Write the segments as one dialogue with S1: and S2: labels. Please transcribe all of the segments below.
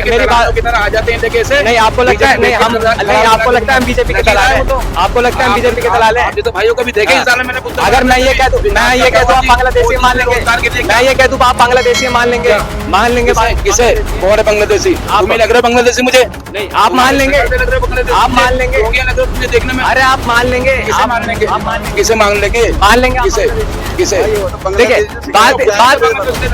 S1: मेरी बात की तरह आ जाते हैं इंडिया से। नहीं आपको लगता है, नहीं हम नहीं आपको लगता है हम बीजेपी के दलाल हैं? आपको लगता है हम बीजेपी के दलाल हैं?
S2: तो भाइयों को भी देखे इस साल मैंने
S1: अगर मैं ये कह दूं, मैं ये कह दूं आप बांग्लादेशी मान लेंगे, मैं ये कह दूं आप बांग्लादेशी मान लेंगे, मान लेंगे
S2: किसे? कौन है बांग्लादेशी? तुम्हें लग रहा है बांग्लादेशी मुझे?
S1: नहीं आप मान लेंगे, आप मान लेंगे,
S2: मुझे देखने में।
S1: अरे आप मान लेंगे,
S2: किसे मान लेंगे? किसे मान लेंगे?
S1: मान लेंगे
S2: किसे? किसे?
S1: देखिए बात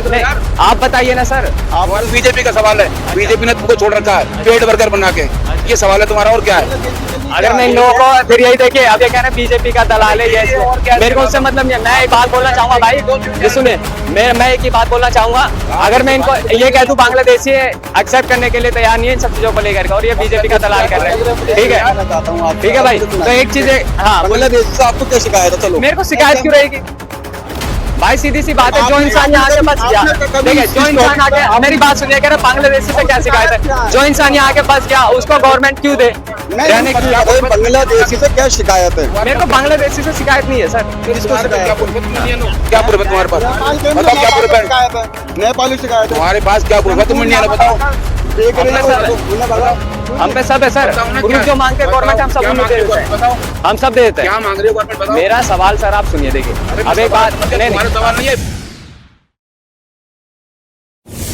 S1: नहीं, आप बताइए ना सर।
S2: आप बीजेपी का सवाल है, बीजेपी ने तुमको छोड़ रखा है पेट वर्कर बना के, ये सवाल है तुम्हारा और क्या है?
S1: अगर मैं इन लोगों को फिर यही देखिए, अब ये कह रहे हैं बीजेपी का दलाल है, ये मेरे को उससे मतलब नहीं। मैं एक बात बोलना चाहूंगा भाई, ये सुनिए, मैं एक ही बात बोलना चाहूंगा, अगर मैं इनको ये कह दूं बांग्लादेशी एक्सेप्ट करने के लिए तैयार नहीं है इन सब चीजों को लेकर, और ये बीजेपी का दलाल कर रहे हैं, ठीक है भाई। तो एक चीज, हाँ
S2: बांग्लादेश से आपको क्या शिकायत है? चलो
S1: मेरे को शिकायत क्यों रहेगी भाई? सीधी सी बात है, जो इंसान यहाँ आके बस गया, देखिए जो इंसान आके, मेरी बात सुनिए, कह रहे बांग्लादेशी से क्या शिकायत है? जो इंसान यहाँ आके बस गया उसको गवर्नमेंट क्यों दे रहने के लिए?
S2: बांग्लादेशी से क्या शिकायत है?
S1: मेरे को बांग्लादेशी से शिकायत नहीं है सर।
S2: क्या प्रूफ है तुम्हारे पास? बताओ क्या प्रूफ है?
S3: नेपाली शिकायत है
S2: तुम्हारे पास क्या प्रूफ है? तुम इंडिया में बताओ।
S1: हम पे सब है सर, प्रूफ जो मांगते हैं गवर्नमेंट हम सब उन्हें दे देते हैं, हम सब दे देते हैं।
S2: क्या मांग रहे हो गवर्नमेंट बताओ?
S1: मेरा सवाल सर आप सुनिए, देखिए अब एक बात,
S2: तुम्हारा सवाल नहीं है।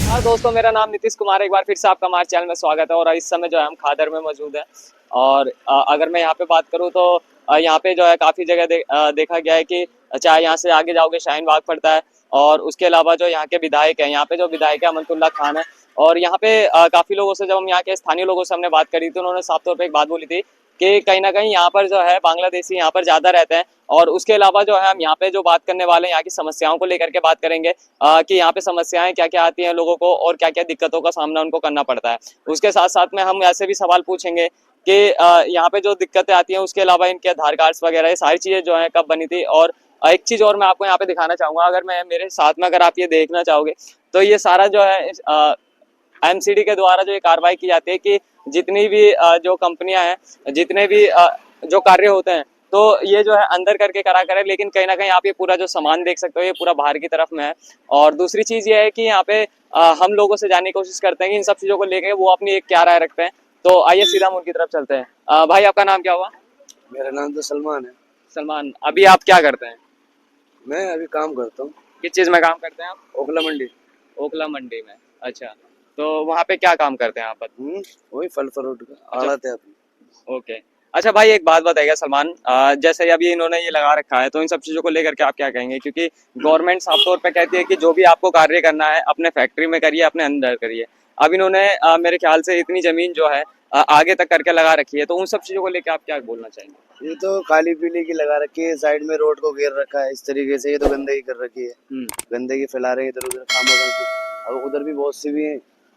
S1: हाँ दोस्तों, मेरा नाम नीतीश कुमार, एक बार फिर से आपका हमारे चैनल में स्वागत है। और इस समय जो है हम खादर में मौजूद हैं, और अगर मैं यहाँ पे बात करूँ तो यहाँ पे जो है काफ़ी जगह देखा गया है कि चाहे यहाँ से आगे जाओगे शाहीन बाग पड़ता है, और उसके अलावा जो यहाँ के विधायक हैं, यहाँ पे जो विधायक है अमनतुल्लाह खान है, और यहाँ पे काफ़ी लोगों से, जब हम यहाँ के स्थानीय लोगों से हमने बात करी थी, उन्होंने साफ तौर पर एक बात बोली थी कि कहीं ना कहीं यहाँ पर जो है बांग्लादेशी यहाँ पर ज़्यादा रहते हैं। और उसके अलावा जो है हम यहाँ पे जो बात करने वाले हैं, यहाँ की समस्याओं को लेकर के बात करेंगे कि यहाँ पे समस्याएं क्या क्या आती हैं लोगों को, और क्या क्या दिक्कतों का सामना उनको करना पड़ता है। उसके साथ साथ में हम ऐसे भी सवाल पूछेंगे कि यहाँ पे जो दिक्कतें आती हैं, उसके अलावा इनके आधार कार्ड्स वगैरह, ये सारी चीज़ें जो हैं कब बनी थी। और एक चीज़ और मैं आपको यहाँ पे दिखाना चाहूँगा, अगर मैं मेरे साथ में अगर आप ये देखना चाहोगे तो ये सारा जो है एमसीडी के द्वारा जो ये कार्रवाई की जाती है कि जितनी भी जो कंपनियां हैं, जितने भी जो कार्य होते हैं, तो ये जो है अंदर करके करा करे। लेकिन कहीं ना कहीं आप ये पूरा जो सामान देख सकते हो, ये पूरा बाहर की तरफ में है। और दूसरी चीज़ ये है कि यहाँ पे हम लोगों से जानने की कोशिश करते हैं कि इन सब चीज़ों को लेकर वो अपनी एक क्या राय रखते हैं। तो आइए सीधा हम उनकी तरफ चलते हैं। भाई आपका नाम क्या हुआ?
S3: मेरा नाम तो सलमान है।
S1: सलमान, अभी आप क्या करते हैं?
S3: मैं अभी काम करता हूँ।
S1: किस चीज़ में काम करते हैं आप?
S3: ओखला मंडी।
S1: ओखला मंडी में, अच्छा। तो वहाँ पे क्या काम करते हैं आप?
S3: वही फल फ्रूट का आड़त है अपनी।
S1: ओके, अच्छा भाई एक बात बताइएगा सलमान, जैसे अभी इन्होंने ये लगा रखा है, तो इन सब चीज़ों को लेकर के आप क्या कहेंगे? क्योंकि गवर्नमेंट साफ तौर पे कहती है कि जो भी आपको कार्य करना है अपने फैक्ट्री में करिए, अपने अंदर करिए। अब इन्होंने मेरे ख्याल से इतनी ज़मीन जो है आगे तक करके लगा रखी है, तो उन सब चीज़ों को लेकर आप क्या बोलना चाहेंगे?
S3: ये तो खाली पीली की लगा रखी है, साइड में रोड को घेर रखा है इस तरीके से। ये तो गंदगी कर रखी है, गंदगी फैला रहे हैं इधर उधर खामोखा। अब उधर भी बहुत सी भी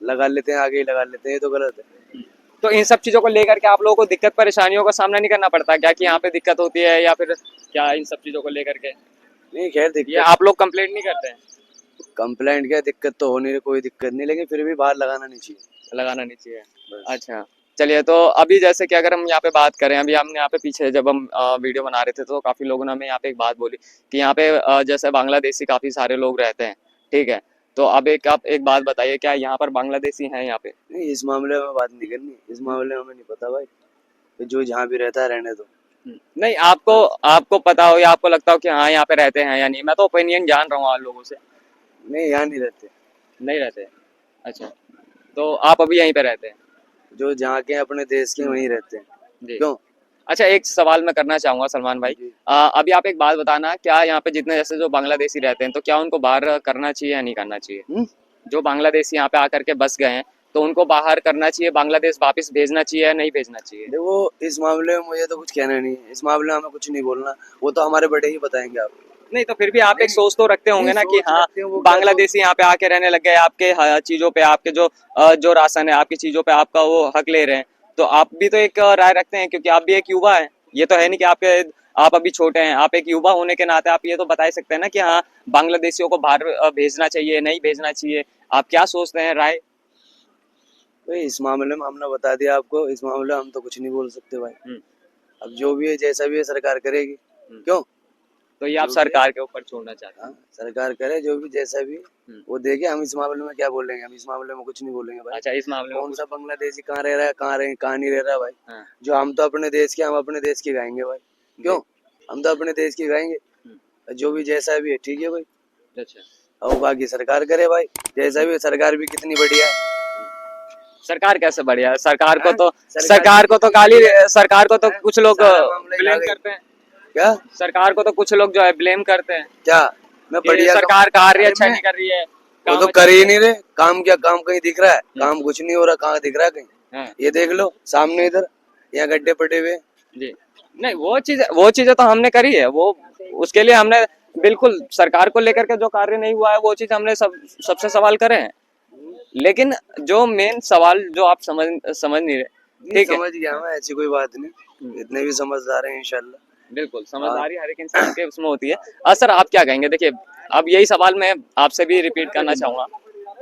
S3: लगा लेते हैं, आगे ही लगा लेते हैं, ये तो गलत है।
S1: तो इन सब चीज़ों को लेकर के आप लोगों को दिक्कत परेशानियों का सामना नहीं करना पड़ता क्या, कि यहाँ पे दिक्कत होती है, या फिर क्या इन सब चीज़ों को लेकर के?
S3: नहीं खैर दिक्कत,
S1: ये आप लोग कंप्लेंट नहीं करते हैं?
S3: कंप्लेंट क्या, दिक्कत तो हो नहीं रही, कोई दिक्कत नहीं, लेकिन फिर भी बाहर लगाना नहीं चाहिए।
S1: लगाना नहीं चाहिए, अच्छा। चलिए, तो अभी जैसे कि अगर हम यहाँ पे बात करें, अभी हमने यहाँ पे पीछे जब हम वीडियो बना रहे थे तो काफ़ी लोगों ने हमें यहाँ पे एक बात बोली कि यहाँ पे जैसे बांग्लादेशी काफ़ी सारे लोग रहते हैं, ठीक है। तो अब आप एक बात बताइए, क्या यहाँ पर बांग्लादेशी हैं यहाँ पे?
S3: नहीं, इस मामले में बात नहीं करनी, इस मामले में हमें नहीं पता भाई, तो जो जहाँ भी रहता है रहने दो।
S1: नहीं, आपको पता हो या आपको लगता हो कि हाँ यहाँ पे रहते हैं या नहीं? मैं तो ओपिनियन जान रहा हूँ आप लोगों से।
S3: नहीं, यहाँ नहीं रहते।
S1: नहीं रहते, अच्छा। तो आप अभी यहीं पे रहते हैं?
S3: जो जहाँ के अपने देश के वहीं रहते हैं। क्यों?
S1: अच्छा, एक सवाल मैं करना चाहूंगा सलमान भाई, अभी आप एक बात बताना, क्या यहाँ पे जितने जैसे जो बांग्लादेशी रहते हैं, तो क्या उनको बाहर करना चाहिए या नहीं करना चाहिए? जो बांग्लादेशी यहाँ पे आकर के बस गए हैं, तो उनको बाहर करना चाहिए, बांग्लादेश वापस भेजना चाहिए या नहीं भेजना चाहिए?
S3: देखो, इस मामले में मुझे तो कुछ कहना नहीं है, इस मामले में हमें कुछ नहीं बोलना, वो तो हमारे बड़े ही बताएंगे आपको।
S1: नहीं, तो फिर भी आप एक सोच तो रखते होंगे ना कि हाँ बांग्लादेशी यहाँ पे आके रहने लग गए, आपके चीजों पे, आपके जो राशन है, आपकी चीजों पे आपका वो हक ले रहे हैं, तो आप भी तो एक राय रखते हैं, क्योंकि आप भी एक युवा है। ये तो है नहीं कि आप अभी छोटे हैं, आप एक युवा होने के नाते आप ये तो बता सकते हैं ना कि हाँ बांग्लादेशियों को बाहर भेजना चाहिए, नहीं भेजना चाहिए। आप क्या सोचते हैं, राय?
S3: तो इस मामले में हमने बता दिया आपको, इस मामले में हम तो कुछ नहीं बोल सकते भाई। अब जो भी है, जैसा भी है, सरकार करेगी। क्यों?
S1: तो ये आप सरकार के ऊपर छोड़ना चाहते हैं?
S3: हाँ, सरकार करे जो भी जैसा भी वो देखे। हम इस मामले में क्या बोलेंगे, हम इस मामले में कुछ नहीं बोलेंगे भाई।
S1: अच्छा, इस मामले में
S3: कौन सा बांग्लादेशी कहाँ रह रहा है, कहाँ नहीं रह रहा भाई।
S1: हाँ।
S3: जो हम तो अपने देश के, हम अपने देश की गाएंगे भाई। क्यों, हम तो अपने देश की गाएंगे। जो भी जैसा भी है ठीक है भाई।
S1: अच्छा,
S3: और बाकी सरकार करे भाई, जैसा भी। सरकार भी कितनी बढ़िया है।
S1: सरकार कैसे बढ़िया है? सरकार को
S3: हाँ,
S1: तो
S3: सरकार
S1: सरकार को तो कुछ लोग
S3: सारा मामला ही
S1: ब्लेम
S3: आ गई।
S1: करते हैं।
S3: क्या
S1: सरकार को तो कुछ लोग जो है ब्लेम करते हैं
S3: क्या मैं
S1: कि
S3: बढ़िया
S1: सरकार कार्य अच्छा
S3: अरे
S1: नहीं कर रही है,
S3: वो
S1: काम
S3: तो
S1: अच्छा
S3: कर ही नहीं रहे काम। क्या काम कहीं दिख रहा है? काम कुछ नहीं हो रहा। कहाँ दिख रहा है कहीं?
S1: हाँ,
S3: ये देख लो सामने इधर, यहाँ गड्ढे पड़े हुए हैं।
S1: जी। नहीं, वो चीजें तो हमने करी है। वो उसके लिए हमने बिल्कुल सरकार को लेकर के जो कार्य नहीं हुआ है वो चीज हमने सबसे सवाल करे हैं। लेकिन जो मेन सवाल जो आप समझ नहीं रहे, ठीक है,
S3: समझ गया मैं, ऐसी कोई बात नहीं। इतने भी समझदार हैं इंशाल्लाह।
S1: बिल्कुल समझदारी हर एक इंसान के उसमें होती है। सर आप क्या कहेंगे? देखिए, अब यही सवाल मैं आपसे भी रिपीट करना चाहूंगा,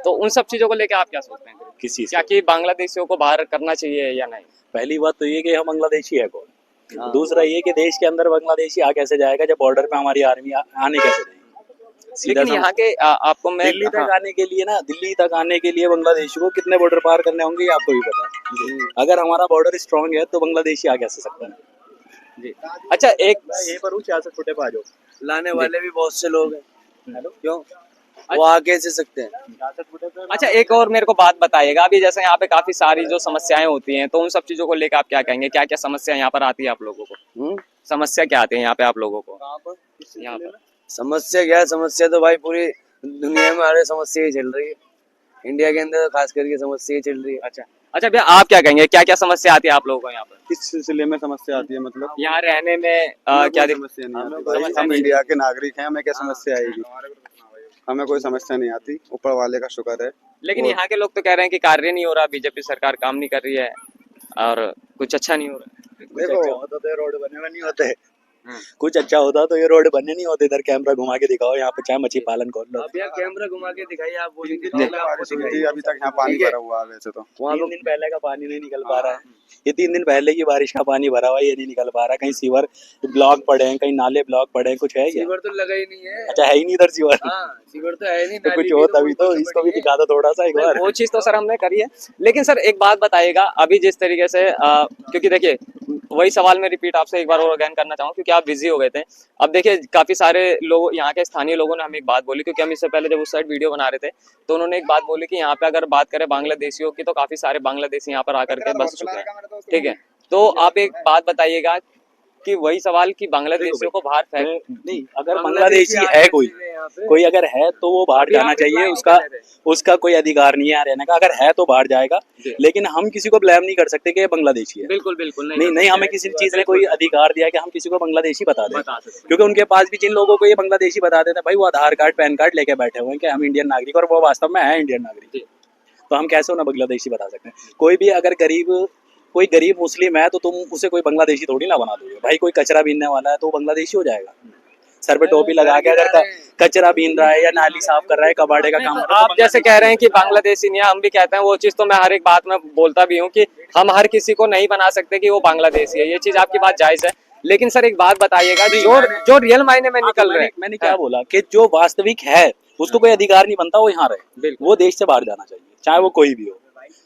S1: तो उन सब चीजों को लेकर आप क्या सोचते हैं?
S4: किसी से
S1: क्या कि बांग्लादेशियों को बाहर करना चाहिए या नहीं?
S4: पहली बात तो ये कि हम बांग्लादेशी है कौन।
S1: हाँ।
S4: दूसरा ये कि देश के अंदर बांग्लादेशी आ कैसे जाएगा जब बॉर्डर पे हमारी आर्मी आने कैसे देगी। सीधा
S1: लेकिन यहाँ के आपको मैं
S4: दिल्ली तक
S1: हाँ,
S4: आने के लिए ना, दिल्ली तक आने के लिए बांग्लादेशी को कितने बॉर्डर पार करने होंगे ये आपको भी पता है। अगर हमारा बॉर्डर स्ट्रांग है तो बांग्लादेशी आ कैसे सकता है।
S1: जी। अच्छा, एक
S4: ये पर सियासत छोटे पा जाओ,
S3: लाने वाले भी बहुत से लोग हैं।
S4: हेलो
S3: क्यों, वो आ कैसे सकते हैं?
S4: सियासत छोटे पे
S1: अच्छा, एक और मेरे को बात बताइएगा। अभी जैसे यहाँ पे काफी सारी जो समस्याएं होती हैं, तो उन सब चीजों को लेकर आप क्या कहेंगे? क्या क्या समस्या यहाँ पर आती है आप लोगों को? समस्या क्या आती है यहाँ पे आप लोगों को? यहाँ पर
S3: समस्या क्या है? समस्या तो भाई पूरी दुनिया में हर समस्या ही चल रही है। इंडिया के अंदर खास करके समस्या ही चल रही है।
S1: अच्छा भैया, आप क्या कहेंगे? क्या क्या समस्या आती है आप लोगों को यहाँ पर?
S5: किस सिलसिले में समस्या आती है? मतलब
S1: यहाँ रहने में
S5: हमें
S1: क्या
S5: कोई
S1: दिक्कत?
S5: समस्या नहीं आती
S3: कोई
S5: भाई।
S1: समस्या
S5: हम
S1: नहीं
S5: इंडिया के नागरिक हैं, हमें क्या समस्या आएगी? हमें कोई समस्या नहीं आती, ऊपर वाले का शुक्र है।
S1: लेकिन यहाँ के लोग तो कह रहे हैं कि कार्य नहीं हो रहा, बीजेपी सरकार काम नहीं कर रही है और कुछ अच्छा नहीं हो रहा।
S5: देखो
S4: होता तो ये रोड बने नहीं होते। कुछ अच्छा होता तो ये रोड बने नहीं होते। इधर कैमरा घुमा के दिखाओ, यहाँ पे चाहे मछली पालन खोल लो।
S3: अब यहाँ कैमरा घुमा के दिखाइए, आप बोलेंगे
S5: बारिश हुई थी, अभी तक यहाँ पानी भरा हुआ है। वैसे तो
S3: वहाँ
S4: 3 दिन पहले का पानी नहीं निकल पा रहा है। ये 3 दिन पहले की बारिश का पानी भरा हुआ है, ये नहीं निकल पा रहा। कहीं सीवर ब्लॉक पड़े हैं, कहीं नाले ब्लॉक पड़े हैं, कुछ है क्या?
S3: सीवर तो लगा ही नहीं है।
S4: अच्छा, है ही नहीं इधर सीवर।
S3: हाँ, सीवर तो है नहीं।
S4: तो
S3: नाली
S4: कुछ
S3: भी
S4: हो
S3: तो
S4: तभी तो
S3: बहुत
S4: इसको भी
S3: बड़ी है।
S4: दिखा दो थोड़ा सा एक बार।
S1: वो चीज तो सर हमने करी है। लेकिन सर एक बात बताइएगा, अभी जिस तरीके से क्योंकि देखिए, वही सवाल मैं रिपीट आपसे एक बार और अगेन करना चाहूँ, क्योंकि आप बिजी हो गए थे। अब देखिए, काफी सारे लोग, यहाँ के स्थानीय लोगों ने हमें एक बात बोली, क्योंकि हम इससे पहले जब उस साइड वीडियो बना रहे थे तो उन्होंने एक बात बोली कि यहाँ पे अगर बात करें बांग्लादेशियों की, तो काफी सारे बांग्लादेशी यहाँ पर आकर के बस चुके हैं। ठीक है, तो आप एक बात बताइएगा कि वही सवाल कि बांग्लादेशियों को बाहर फेंक
S4: नहीं, अगर बांग्लादेशी है कोई अगर है तो वो बाहर जाना चाहिए। उसका कोई अधिकार नहीं है रहने का। अगर है तो बाहर जाएगा, लेकिन हम किसी को ब्लेम नहीं कर सकते कि ये बांग्लादेशी है।
S1: बिल्कुल बिल्कुल
S4: नहीं, हमें किसी चीज ने कोई अधिकार दिया कि हम किसी को बांग्लादेशी बता दें। क्योंकि उनके पास भी जिन लोगों को ये बांग्लादेशी बता देते हैं, भाई वो आधार कार्ड पैन कार्ड लेके बैठे हुए हैं कि हम इंडियन नागरिक, और वो वास्तव में है इंडियन नागरिक। तो हम कैसे उन्हें बांग्लादेशी बता सकते हैं? कोई भी अगर कोई गरीब मुस्लिम है तो तुम उसे कोई बांग्लादेशी थोड़ी ना बना दोगे। भाई कोई कचरा बीनने वाला है तो वो बांग्लादेशी हो जाएगा। सर पे टोपी लगा के अगर कचरा बीन रहा है या नाली साफ कर रहा है, कबाड़े का काम कर रहा है,
S1: आप जैसे कह रहे हैं कि बांग्लादेशी नहीं है, हम भी कहते हैं वो चीज। तो मैं हर एक बात में बोलता भी हूँ कि हम हर किसी को नहीं बना सकते कि वो बांग्लादेशी है। ये चीज आपकी बात जायज है। लेकिन सर एक बात बताइएगा, जो रियल मायने में निकल रहे हैं।
S4: मैंने क्या बोला कि जो वास्तविक है उसको कोई अधिकार नहीं बनता वो यहाँ रहे। वो देश से बाहर जाना चाहिए, चाहे वो कोई भी हो।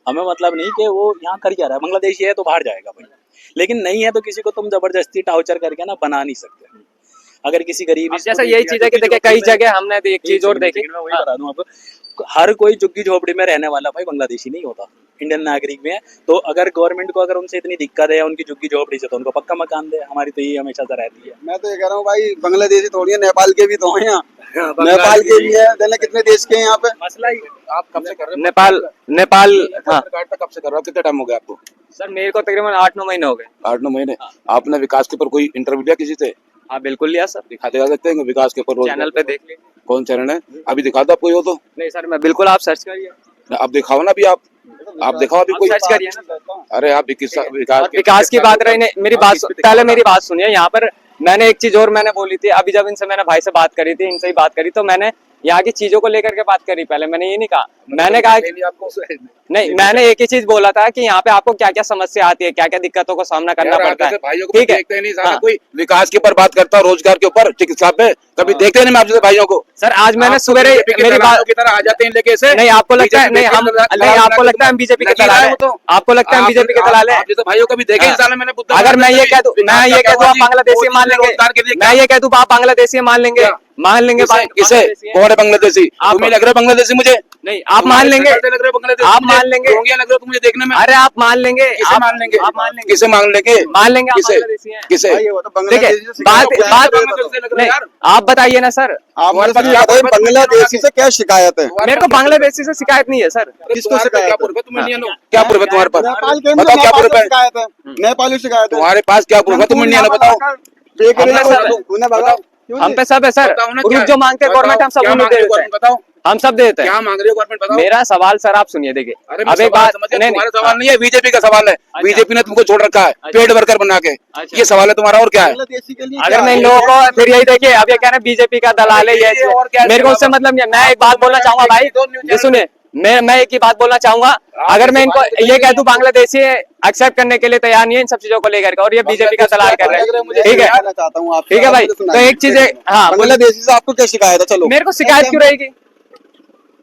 S4: हमें मतलब नहीं कि वो यहाँ कर क्या रहा है। बांग्लादेशी है तो बाहर जाएगा भाई, लेकिन नहीं है तो किसी को तुम जबरदस्ती टाउचर करके ना बना नहीं सकते। अगर किसी गरीब
S1: जैसा यही चीज है कि देखिए, कई जगह हमने एक चीज और देखी,
S4: मैं वही बता दूं आपको, हर कोई झुग्गी झोपड़ी में रहने वाला भाई बांग्लादेशी नहीं होता, इंडियन नागरिक में है। तो अगर गवर्नमेंट को अगर उनसे इतनी दिक्कत है उनकी झुग्गी झोपड़ी से, तो उनको पक्का मकान दे। हमारी तो यही हमेशा से रहती है।
S5: मैं तो ये कह रहा हूँ भाई, बांग्लादेशी थोड़ी है, नेपाल के भी तो हैं यहाँ। नेपाल के भी है, देने कितने देश के हैं यहाँ पे।
S4: मसला ही
S2: आप कब से कर रहे हो?
S1: नेपाल हाँ
S2: कार्ड पे कब से कर रहे हो? कितना टाइम हो गया आपको?
S1: सर, मेरे को तकरीबन 8-9 महीने हो गए।
S2: 8-9 महीने। आपने विकास के ऊपर कोई इंटरव्यू दिया किसी से?
S1: हाँ बिल्कुल लिया सर,
S2: दिखा सकते हैं विकास के ऊपर?
S1: चैनल पे देख लीजिए।
S2: कौन चैनल है? अभी दिखा दो, आपको हो तो।
S1: नहीं सर, मैं बिल्कुल, आप सर्च करिए।
S2: आप दिखाओ ना, अभी आप दिखाओ अभी कोई।
S1: सर्च करिए ना।
S2: अरे आप
S1: विकास की बात रही नहीं, मेरी बात पहले मेरी बात सुनिए। यहाँ पर मैंने एक चीज और मैंने बोली थी, अभी जब इनसे मैंने भाई से बात करी थी, इनसे ही बात करी, तो मैंने यहाँ की चीजों को लेकर के बात करी। पहले मैंने ये नहीं कहा, मैंने कहा नहीं, मैंने एक ही चीज बोला था कि यहाँ पे आपको क्या क्या समस्या आती है, क्या क्या दिक्कतों को सामना करना पड़ता है।
S2: भाइयों को
S1: ठीक है,
S2: देखते नहीं साला,
S1: हाँ।
S2: कोई विकास के ऊपर बात करता है, रोजगार के ऊपर, चिकित्सा पे कभी देखते नहीं मैं आप जैसे भाइयों को।
S1: सर आज मैंने
S2: आप तो
S1: सवेरे
S2: BJP के
S1: मेरी
S2: दलालों
S1: बात
S2: की तरह आ जाते हैं लेके से।
S1: नहीं, आपको लगता है
S2: BJP
S1: नहीं, हम नहीं, आपको लगता है हम बीजेपी के दलाल हैं? आपको लगता है हम बीजेपी के दलाल हैं?
S2: आप जैसे भाइयों को भी देखे
S1: हाँ।
S2: साला मैंने बुद्धा
S1: अगर मैं ये कह दूं, मैं ये कह दूं आप
S2: मोदी-
S1: बांग्लादेशी
S2: मोदी
S1: मान लेंगे,
S2: रोजगार के लिए
S1: मैं ये कह दूं आप बांग्लादेशी मान लेंगे,
S2: क्या?
S1: मान लेंगे
S2: किसे
S1: बांग्लादेशी हैं?
S2: कौन है बांग्लादेशी?
S1: आप-
S2: तुम्हें लग रहा है बांग्लादेशी मुझे?
S1: नहीं, आप मान लेंगे,
S2: लग रहे हो बांग्लादेशी
S1: आप
S2: मुझे?
S1: मान लेंगे।
S2: रोहिंग्या लग रहे हो तुम मुझे देखने में?
S1: अरे आप मान लेंगे,
S2: किसे मान लेंगे?
S1: आप मान लेंगे,
S2: किसे मान लेंगे?
S1: मान लेंगे आप
S2: किसे?
S1: बांग्लादेशी हैं।
S2: किसे?
S5: भाई, वो तो
S1: ठीक है,
S5: बांग्लादेशी से
S1: बात
S5: शिकायत
S1: बात
S5: है।
S2: बांग्लादेशी लग रहा है
S1: नहीं,
S2: यार।
S1: आप बताइए ना सर,
S5: आप मुझे
S2: तुम्हारे
S5: ये
S2: पास
S5: बताइए
S2: क्या
S5: बांग्लादेशी से क्या शिकायत है?
S1: मेरे को बांग्लादेशी से शिकायत नहीं है सर।
S5: किसको
S2: तुम्हारे पास
S5: शिकायत
S2: क्या
S5: है?
S2: प्रूफ है? तुम इंडियन हो? क्या प्रूफ है तुम्हारे पास?
S5: नेपाल के
S2: बताओ क्या
S5: नेपाल
S2: प्रूफ
S5: से
S2: है?
S5: शिकायत है, नेपाली शिकायत है।
S2: तुम्हारे पास क्या प्रूफ है? तुम इंडियन हो? बताओ।
S5: तूने बताओ
S1: हम पे सब है सर,
S2: बताओ ना
S1: प्रूफ
S2: क्या-
S1: जो मांगते हैं गवर्नमेंट हम सब
S2: क्या
S1: उन्हें
S2: मांग
S1: दे
S2: रही हो
S1: देते हैं,
S2: गवर्नमेंट? बताओ
S1: हम सब दे देते हैं।
S2: क्या मांग रही हो गवर्नमेंट? बताओ।
S1: मेरा सवाल सर आप सुनिए, देखिए
S2: अरे
S1: अब एक बात नहीं,
S2: तुम्हारा सवाल नहीं है, बीजेपी का सवाल है। बीजेपी ने तुमको छोड़ रखा है
S1: अच्छा।
S2: पेड वर्कर बना के।
S1: अच्छा।
S2: ये सवाल है तुम्हारा, और क्या है?
S5: बांग्लादेशी के लिए
S1: अगर
S5: क्या
S1: मैं इन
S5: है?
S1: लोगों को फिर यही देखिए, अब ये कह रहे हैं बीजेपी का दलाल है, ये
S2: और क्या है?
S1: मेरे को उससे मतलब नहीं है। मैं एक बात बोलना चाहूंगा भाई, ये सुनिए, मैं एक ही बात बोलना चाहूंगा, अगर मैं इनको ये कह दूं बांग्लादेशी एक्सेप्ट करने के लिए तैयार नहीं है इन सब चीजों को लेकर के, और ये बीजेपी का दलाल कर रहे हैं, ठीक है,
S5: कहना चाहता हूँ आपसे,
S1: ठीक है भाई।
S5: आप मुझे
S1: तो
S5: सुनाइए।
S1: एक चीज है, हाँ बोलिए।
S5: बांग्लादेशी से आपको क्या शिकायत है? चलो
S1: मेरे को शिकायत क्यों रहेगी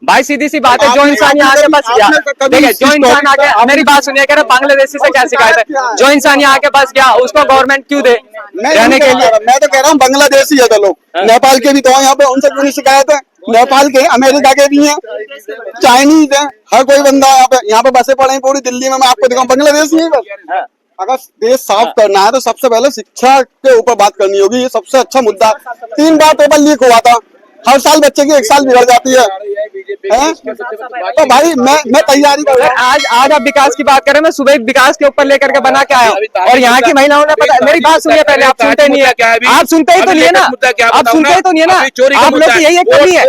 S1: भाई? सीधी सी बात है, जो
S5: आपने-
S1: इंसान यहाँ आके बस गया,
S5: आपने कभी
S1: ठीक है, जो
S5: इस
S1: इंसान
S5: topic
S1: आके,
S5: पर
S1: मेरी बात सुनिए, कह रहे बांग्लादेशी से क्या शिकायत है? जो इंसान यहाँ आके बस गया उसको गवर्नमेंट क्यों दे रहने के लिए?
S5: मैं तो कह रहा हूँ बांग्लादेशी है तो लोग, नेपाल के भी तो हैं यहाँ पे, उनसे क्यों नहीं शिकायत है? नेपाल के, अमेरिका के भी हैं, चाइनीज हैं, हर कोई बंदा यहाँ पे बसे पड़े हैं पूरी दिल्ली में। मैं आपको दिखाऊं बांग्लादेशी है बस। अगर देश साफ करना है तो सबसे पहले शिक्षा के ऊपर बात करनी होगी, ये सबसे अच्छा मुद्दा। 3 बार पेपर लीक हुआ था, हर साल बच्चे की 1 साल बिगड़ जाती है। हैं? तो भाई मैं तैयारी कर रहा हूँ।
S1: आज आप विकास की बात करें, मैं सुबह एक विकास के ऊपर लेकर के बना के आया हूँ, और यहाँ की महिलाओं ने पता, मेरी बात सुनिए पहले, आप सुनते नहीं है, आप सुनते ही तो नहीं है ना, आप सुनते ही तो नहीं है ना, आप लोग की यही एक कमी है,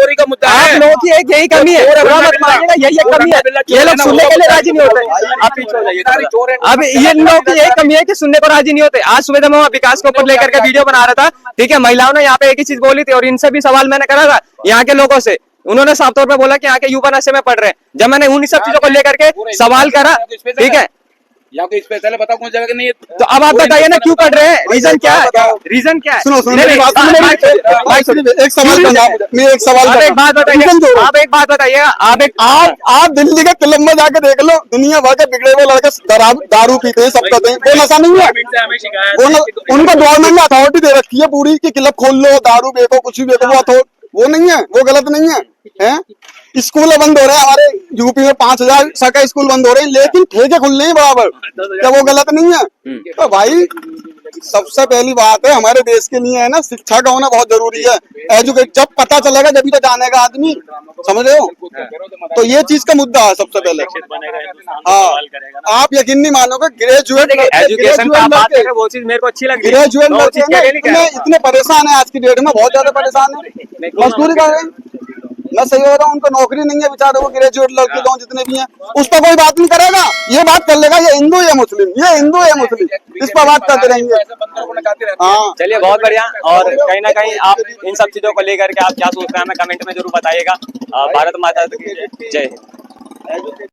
S1: आप लोगों की एक यही कमी है, बुरा मत मानिएगा, यही एक कमी है, ये लोग सुनने के लिए राजी नहीं होते। आप पीछे हो जाइए थोड़ा। अब ये लोगों की यही कमी है कि सुनने को राजी नहीं होते। आज सुबह जब मैं विकास के ऊपर लेकर के वीडियो बना रहा था, ठीक है, महिलाओं ने यहाँ पे एक ही चीज बोली थी, और इनसे भी सवाल मैंने करा था यहाँ के लोगों से, उन्होंने साफ तौर पे बोला कि यहाँ के युवा नशे में पढ़ रहे हैं। जब मैंने उन्हीं सब चीजों को लेकर के सवाल करा, ठीक है,
S2: यहाँ कोई स्पेशल है, बताओ कौन जगह की नहीं है?
S1: तो अब आप बताइए ना क्यों पढ़ रहे हैं, रीजन क्या है? रीजन क्या है?
S5: सुनो
S1: नहीं, नहीं,
S5: बात सुनो, एक सवाल करना है मुझे। मैं एक सवाल
S1: आप
S5: कर
S1: एक बात बताइए,
S5: रीजन दो।
S1: आप एक बात बताइए,
S5: आप दिल्ली के क्लब में जाके देख लो, दुनिया भर के बिगड़े हुए लड़के दारू पीते हैं, सब करते हैं, वो नशा नहीं है? उनको गवर्नमेंट ने अथॉरिटी दे रखी है पूरी कि क्लब खोल लो, दारू बेचो, कुछ भी बेचो, वो नहीं है, वो गलत नहीं है, हैं? स्कूल बंद हो रहे हैं हमारे यूपी में, 5000 सरकारी स्कूल बंद हो रहे हैं, लेकिन ठेके खुल रहे हैं बराबर, क्या वो गलत नहीं है? तो भाई सबसे पहली बात है, हमारे देश के लिए है ना, शिक्षा का होना बहुत जरूरी है। एजुकेट जब पता चलेगा जब तो जानेगा आदमी, समझ रहे हो? तो ये चीज का मुद्दा है सबसे पहले। हाँ, आप यकीन नहीं मानोगे, ग्रेजुएट
S1: एजुकेशन का बात है, वो चीज मेरे को अच्छी लगी।
S5: ग्रेजुएट
S1: वो चीज कह रहे नहीं, कह रहे।
S5: इतने परेशान है आज की डेट में, बहुत ज्यादा परेशान है, मजदूरी कर रहे हैं। मैं सही हो रहा हूँ, उनको नौकरी नहीं है बेचारे, वो ग्रेजुएट लड़के लोग जितने भी हैं, उस पर कोई बात नहीं करेगा। ये बात कर लेगा ये हिंदू या मुस्लिम, ये हिंदू या मुस्लिम, इस पर बात करते रहेंगे। हाँ,
S1: चलिए बहुत बढ़िया। और कहीं ना कहीं आप इन सब चीजों को लेकर के आप क्या सोचते हैं, हमें कमेंट में जरूर बताइएगा। भारत माता की जय।